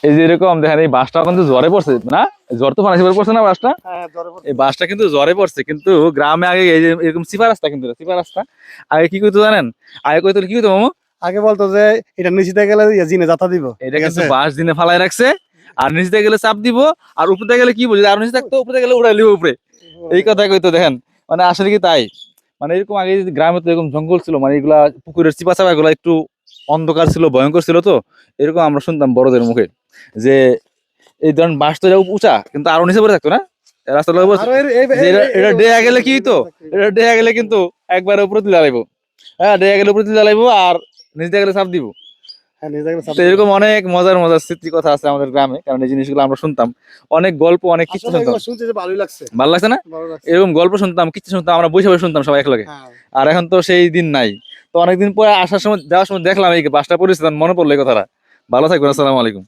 এই যে এরকম দেখেন এই বাসটা কিন্তু জ্বরে পড়ছে না, জ্বর তো ফানাসি পড়ছে না বাসটা, এই বাসটা কিন্তু জ্বরে পড়ছে। কিন্তু গ্রামে আগে এই যে এরকম সিপা রাস্তা, কিন্তু সিপা রাস্তা আগে কি করতো জানেন, আগে কইতো কি করতো মামু, আগে বলতো যে এটা নিচে গেলে জিনে যাতা দিব, এটা কিন্তু বাস দিনে ফালাই রাখছে, আর নিচে গেলে চাপ দিব, আর উপরে গেলে কি বলছে, আর নিচে থাকতো উপরে গেলে উড়াই লিব উপরে, এই কথা কইতো দেখেন। মানে আসলে কি তাই, মানে এরকম আগে গ্রামে তো এরকম জঙ্গল ছিল, মানে এগুলা পুকুরের চিপা চাপা গুলা একটু অন্ধকার ছিল, ভয়ঙ্কর ছিল, তো এরকম আমরা শুনতাম বড়দের মুখে যে এই ধরেন বাস তো উঁচা কিন্তু আরো নিচে পড়ে থাকতো না রাস্তা, এটা ডেয়া গেলে কি হইতো, এটা ডেয়া গেলে কিন্তু একবারে উপরে তুলে লাইবো, হ্যাঁ ডেয়া গেলে উপরে তুলে লাইবো, আর নিচে গেলে চাপ দিব। তো এরকম অনেক মজার মজার স্মৃতি কথা আছে আমাদের গ্রামে, কারণ এই জিনিসগুলো আমরা শুনতাম, অনেক গল্প অনেক কিছু শুনতাম, শুনতে যে ভালোই লাগছে, ভালো লাগছে না, এরকম গল্প শুনতাম, কিছু শুনতাম, আমরা বসে বসে শুনতাম সবাই একলগে। আর এখন তো সেই দিন নাই। তো অনেকদিন পরে আসার সময় যাওয়ার সময় দেখলাম এই বাসটা পরিস্থিতি, মনে পড়লো এই কথাটা। ভালো থাকবেন, আসসালামু আলাইকুম।